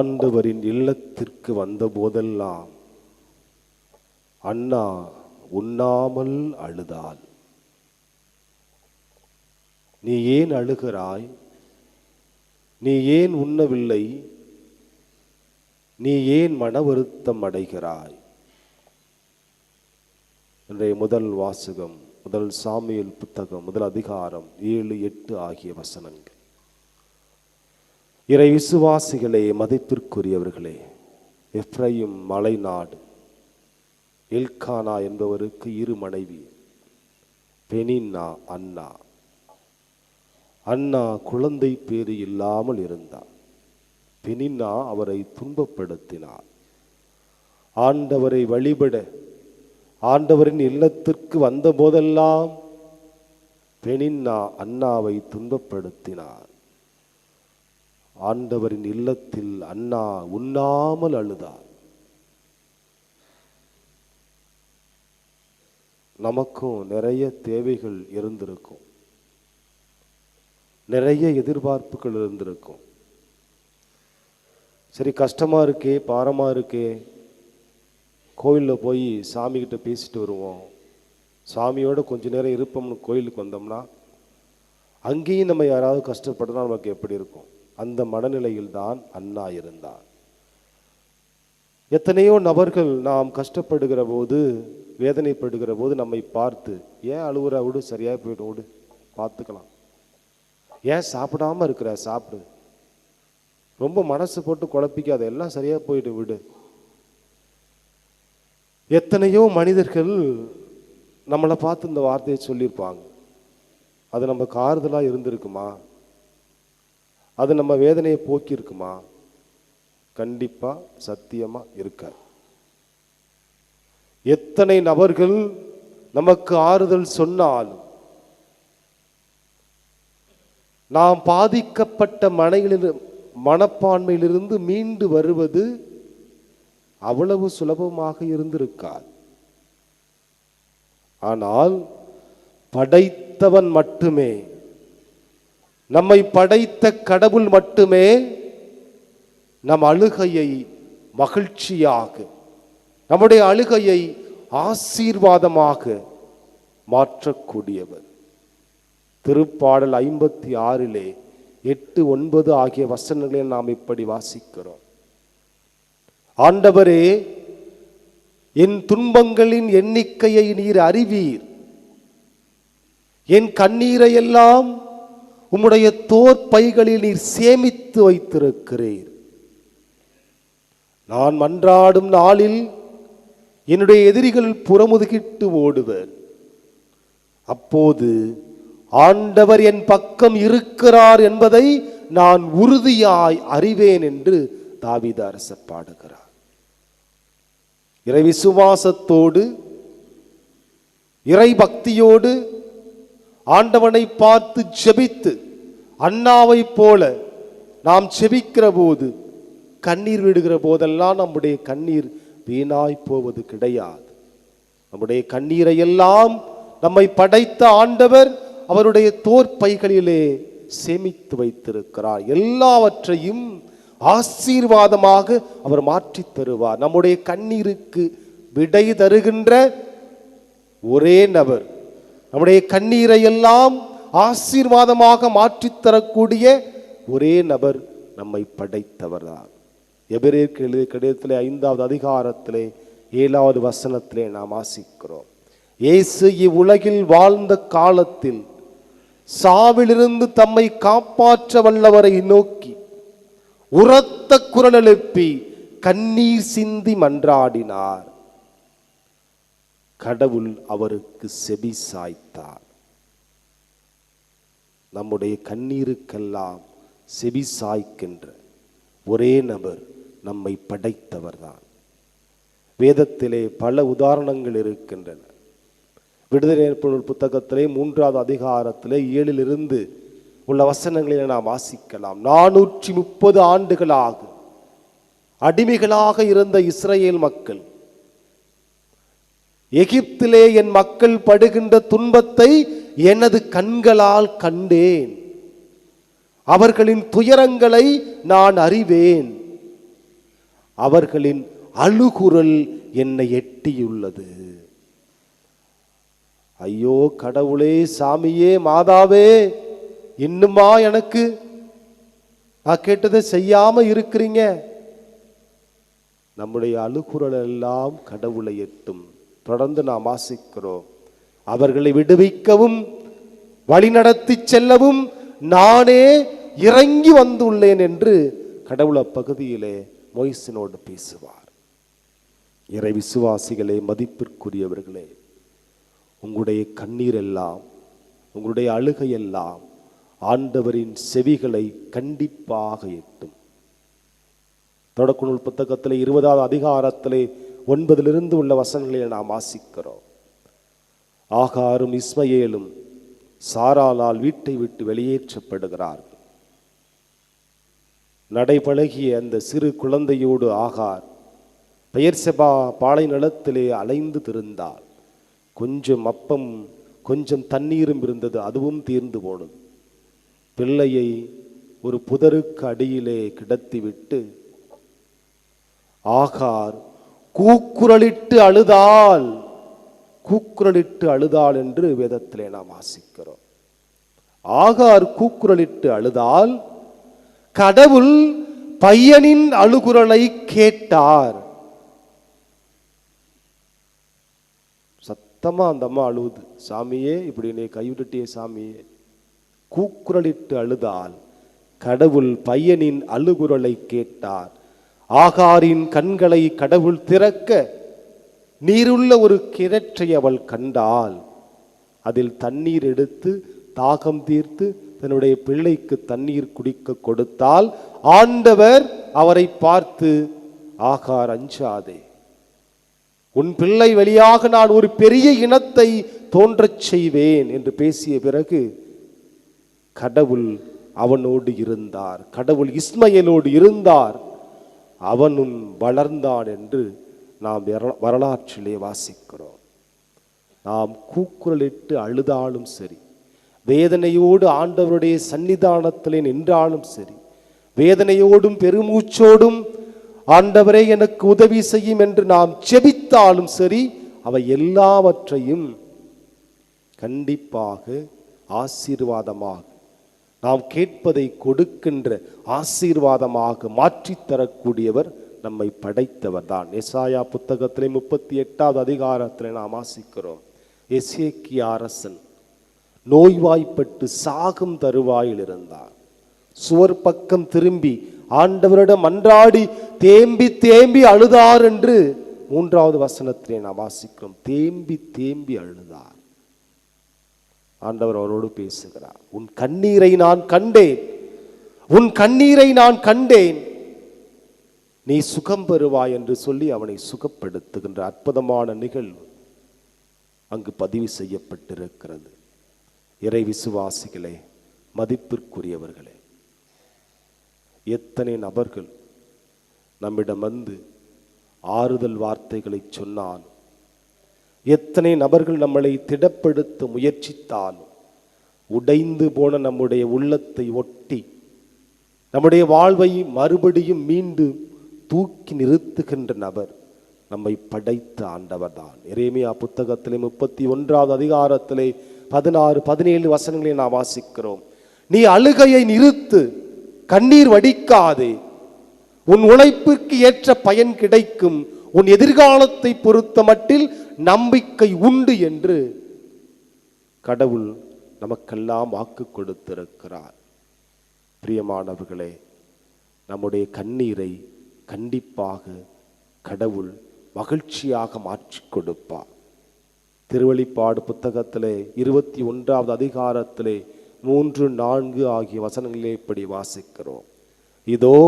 ஆண்டவரின் இல்லத்திற்கு வந்த போதெல்லாம் அன்னா உண்ணாமல் அழுதாள். நீ ஏன் அழுகிறாய்? நீ ஏன் உண்ணவில்லை? நீ ஏன் மன வருத்தம் அடைகிறாய்? இன்றைய முதல் வாசகம் முதல் சாமுவேல் புத்தகம் முதல் அதிகாரம் 7, 8 ஆகிய வசனங்கள். இறை விசுவாசிகளே, மதிப்பிற்குரியவர்களே, எப்ரையும் மலைநாடு எல்கானா என்பவருக்கு 2 மனைவி, பெனின்னா, அன்னா. அன்னா குழந்தை பேறு இல்லாமல் இருந்தார். பெனின்னா அவரை துன்பப்படுத்தினார். ஆண்டவரை வழிபட ஆண்டவரின் இல்லத்திற்கு வந்த போதெல்லாம் பெனின்னா அன்னாவை துன்பப்படுத்தினார். ஆண்டவரின் இல்லத்தில் அன்னா உண்ணாமல் அழுதார். நமக்கும் நிறைய தேவைகள் இருந்திருக்கும், நிறைய எதிர்பார்ப்புகள் இருந்திருக்கும். சரி, கஷ்டமா இருக்கே, பாரமா இருக்கே, கோயிலில் போய் சாமிகிட்ட பேசிட்டு வருவோம், சாமியோட கொஞ்ச நேரம் இருப்போம்னு கோயிலுக்கு வந்தோம்னா அங்கேயும் நம்ம யாராவது கஷ்டப்படுறா நமக்கு எப்படி இருக்கும்? அந்த மனநிலையில் தான் அன்னா இருந்தார். எத்தனையோ நபர்கள் நாம் கஷ்டப்படுகிற போது, வேதனைப்படுகிற போது நம்மை பார்த்து, ஏன் அழுவுற, விடு, சரியா போயிடும், விடு, பார்த்துக்கலாம். ஏன் சாப்பிடாம இருக்கிற, சாப்பிடு, ரொம்ப மனசு போட்டு குழப்பிக்காத, எல்லாம் சரியா போயிட்டு விடு. எத்தனையோ மனிதர்கள் நம்மளை பார்த்து இந்த வார்த்தையை சொல்லியிருப்பாங்க. அது நமக்கு ஆறுதலாக இருந்திருக்குமா? அது நம்ம வேதனையை போக்கி இருக்குமா? கண்டிப்பா சத்தியமா இருக்காது. எத்தனை நபர்கள் நமக்கு ஆறுதல் சொன்னாலும் நாம் பாதிக்கப்பட்ட மனப்பான்மையிலிருந்து மீண்டு வருவது அவ்வளவு சுலபமாக இருந்திருக்காது. ஆனால் படைத்தவன் மட்டுமே, நம்மை படைத்த கடவுள் மட்டுமே நம் அழுகையை மகிழ்ச்சியாக, நம்முடைய அழுகையை ஆசீர்வாதமாக மாற்றக்கூடியவர். திருப்பாடல் 56 8, 9 ஆகிய வசனங்களில் நாம் இப்படி வாசிக்கிறோம். ஆண்டவரே, என் துன்பங்களின் எண்ணிக்கையை நீர் அறிவீர், என் கண்ணீரை எல்லாம் உம்முடைய தோற்பைகளில் நீர் சேமித்து வைத்திருக்கிறீர். நான் மன்றாடும் நாளில் என்னுடைய எதிரிகள் புறமுதுகிட்டு ஓடுவர். அப்போது ஆண்டவர் என் பக்கம் இருக்கிறார் என்பதை நான் உறுதியாய் அறிவேன் என்று தாவீது அரசர் பாடுகிறார். இறை விசுவாசத்தோடு, இறை பக்தியோடு ஆண்டவனை பார்த்து ஜெபித்து, அன்னாவை போல நாம் ஜெபிக்கிற போது, கண்ணீர் விடுகிற போதெல்லாம் நம்முடைய கண்ணீர் வீணாய் போவது கிடையாது. நம்முடைய கண்ணீரை எல்லாம் நம்மை படைத்த ஆண்டவர் அவருடைய தோற்பைகளிலே சேமித்து வைத்திருக்கிறார். எல்லாவற்றையும் ஆசீர்வாதமாக அவர் மாற்றி தருவார். நம்முடைய கண்ணீருக்கு விடை தருகின்ற ஒரே நபர், நம்முடைய கண்ணீரை எல்லாம் ஆசீர்வாதமாக மாற்றித்தரக்கூடிய ஒரே நபர் நம்மை படைத்தவர் தான். எபிரேயருக்கு எழுதிய கடிதத்திலே 5வது அதிகாரத்திலே 7வது வசனத்திலே நாம் வாசிக்கிறோம். இயேசு இவ்வுலகில் வாழ்ந்த காலத்தில் சாவிலிருந்து தம்மை காப்பாற்ற வல்லவரை நோக்கி உரத்த குரல் எழுப்பி கண்ணீர் சிந்தி மன்றாடினார். கடவுள் அவருக்கு செவி சாய்த்தார். நம்முடைய கண்ணீருக்கெல்லாம் செவி சாய்க்கின்ற ஒரே நபர் நம்மை படைத்தவர் தான். வேதத்திலே பல உதாரணங்கள் இருக்கின்றன. விடுதலை புத்தகத்திலே 3வது அதிகாரத்திலே 7 உள்ள வசனங்களில் நாம் வாசிக்கலாம். 430 ஆண்டுகளாக அடிமைகளாக இருந்த இஸ்ரவேல் மக்கள், எகிப்திலே என் மக்கள் படுகின்ற துன்பத்தை எனது கண்களால் கண்டேன், அவர்களின் துயரங்களை நான் அறிவேன். அவர்களின் அழுகுரல் என்னை எட்டியுள்ளது. ஐயோ கடவுளே, சாமியே, மாதாவே, இன்னுமா எனக்கு நான் கேட்டதை செய்யாம இருக்கிறீங்க? நம்முடைய அழுகுரல் எல்லாம் கடவுளை எட்டும். தொடர்ந்து நாம் வாசிக்கிறோம். அவர்களை விடுவிக்கவும் வழிநடத்தி செல்லவும் நானே இறங்கி வந்துள்ளேன் என்று கடவுள் அப்பகுதியிலே மோய்சினோடு பேசுவார். இறை விசுவாசிகளே, மதிப்பிற்குரியவர்களே, உங்களுடைய கண்ணீர் எல்லாம், உங்களுடைய அழுகை எல்லாம் ஆண்டவரின் செவிகளை கண்டிப்பாக எட்டும். தொடக்க நூல் புத்தகத்திலே 20வது அதிகாரத்திலே 9 உள்ள வசனங்களில் நாம் வாசிக்கிறோம். ஆகாரும் இஸ்மயேலும் சாராளால் வீட்டை விட்டு வெளியேற்றப்படுகிறார்கள். நடைபழகிய அந்த சிறு குழந்தையோடு ஆகார் பெயர்செபா பாலை நிலத்திலே அலைந்து திரிந்தார். கொஞ்சம் அப்பம் கொஞ்சம் தண்ணீரும் இருந்தது, அதுவும் தீர்ந்து போனது. பிள்ளையை ஒரு புதருக்கு அடியிலே கிடத்திவிட்டு ஆகார் கூக்குரலிட்டு அழுதாள். கூக்குரலிட்டு அழுதாள் என்று வேதத்திலே நாம் வாசிக்கிறோம். ஆகார் கூக்குரலிட்டு அழுதால் கடவுள் பையனின் அழுகுரலை கேட்டார். சத்தமா அந்த அம்மா அழுவுது, சாமியே இப்படி நீ கைவிட்டுட்டியே சாமியே. கூக்குரலிட்டு அழுதால் கடவுள் பையனின் அழுகுரலை கேட்டார். ஆகாரின் கண்களை கடவுள் திறக்க நீருள்ள ஒரு கிணற்றை அவள் கண்டாள். அதில் தண்ணீர் எடுத்து தாகம் தீர்த்து தன்னுடைய பிள்ளைக்கு தண்ணீர் குடிக்க கொடுத்தால் ஆண்டவர் அவரை பார்த்து, ஆகார் அஞ்சாதே, உன் பிள்ளை வழியாக நான் ஒரு பெரிய இனத்தை தோன்றச் செய்வேன் என்று பேசிய பிறகு கடவுள் அவனோடு இருந்தார். கடவுள் இஸ்மயேலோடு இருந்தார், அவனும் வளர்ந்தான் என்று நாம் வரலாற்றிலே வாசிக்கிறோம். நாம் கூக்குரலிட்டு அழுதாலும் சரி, வேதனையோடு ஆண்டவருடைய சன்னிதானத்திலே நின்றாலும் சரி, வேதனையோடும் பெருமூச்சோடும் ஆண்டவரே எனக்கு உதவி செய்யும் என்று நாம் செபித்தாலும் சரி, அவை எல்லாவற்றையும் கண்டிப்பாக ஆசீர்வாதமாக, நாம் கேட்பதை கொடுக்கின்ற ஆசீர்வாதமாக மாற்றித்தரக்கூடியவர் நம்மை படைத்தவர் தான். எசாயா புத்தகத்திலே 38வது அதிகாரத்திலே நாம் வாசிக்கிறோம். எசேக்கியா அரசன் நோய்வாய்ப்பட்டு சாகும் தருவாயில் இருந்தார். சுவர் பக்கம் திரும்பி ஆண்டவரிடம் அன்றாடி தேம்பி தேம்பி அழுதார் என்று 3வது வசனத்திலே நாம் வாசிக்கிறோம். தேம்பி தேம்பி அழுதார். ஆண்டவர் அவரோடு பேசுகிறார். உன் கண்ணீரை நான் கண்டேன், உன் கண்ணீரை நான் கண்டேன், நீ சுகம் பெறுவாய் என்று சொல்லி அவனை சுகப்படுத்துகின்ற அற்புதமான நிகழ்வு அங்கு பதிவு செய்யப்பட்டிருக்கிறது. இறை விசுவாசிகளே, மதிப்பிற்குரியவர்களே, எத்தனை நபர்கள் நம்மிடம் வந்து ஆறுதல் வார்த்தைகளை சொன்னாலும், எத்தனை நபர்கள் நம்மளை திடப்படுத்த முயற்சித்தாலும், உடைந்து போன நம்முடைய உள்ளத்தை ஒட்டி நம்முடைய வாழ்வை மறுபடியும் மீண்டு தூக்கி நிறுத்துகின்ற நபர் நம்மை படைத்த ஆண்டவர் தான். எரேமியா புத்தகத்திலே 31வது அதிகாரத்திலே 16-17 வசனங்களை நாம் வாசிக்கிறோம். நீ அழுகையை நிறுத்து, கண்ணீர் வடிக்காதே, உன் உழைப்பிற்கு ஏற்ற பயன் கிடைக்கும், உன் எதிர்காலத்தை பொறுத்த மட்டில் நம்பிக்கை உண்டு என்று கடவுள் நமக்கெல்லாம் வாக்கு கொடுத்திருக்கிறார். பிரியமானவர்களே, நம்முடைய கண்ணீரை கண்டிப்பாக கடவுள் மகிழ்ச்சியாக மாற்றி கொடுப்பார். திருவெளிப்பாடு புத்தகத்திலே 21வது அதிகாரத்திலே 3-4 ஆகிய வசனங்களிலே இப்படி வாசிக்கிறோம். இதோ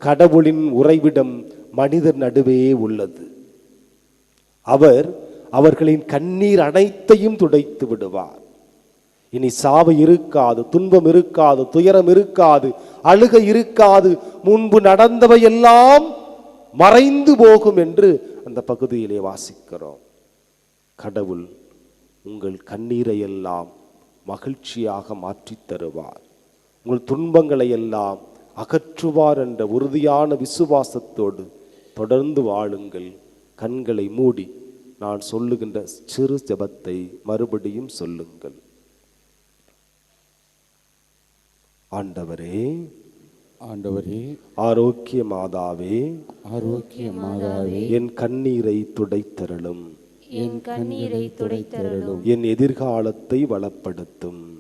கடவுளின் உறைவிடம் மனிதர் நடுவே உள்ளது, அவர் அவர்களின் கண்ணீர் அனைத்தையும் துடைத்து விடுவார். இனி சாவு இருக்காது, துன்பம் இருக்காது, துயரம் இருக்காது, அழுகை இருக்காது, முன்பு நடந்தவை எல்லாம் மறைந்து போகும் என்று அந்த பகுதியிலே வாசிக்கிறோம். கடவுள் உங்கள் கண்ணீரை எல்லாம் மகிழ்ச்சியாக மாற்றித் தருவார், உங்கள் துன்பங்களை எல்லாம் அகற்றுவார் என்ற உறுதியான விசுவாசத்தோடு தொடர்ந்து வாழுங்கள். கண்களை மூடி நான் சொல்லுகின்ற சிறு ஜெபத்தை மறுபடியும் சொல்லுங்கள். ஆண்டவரே, ஆண்டவரே, ஆரோக்கிய மாதாவே, ஆரோக்கிய மாதாவே, என் கண்ணீரை துடைத்தருளும். என் கண்ணீரை துடைத்தருளும். என் எதிர்காலத்தை வளப்படுத்தும்.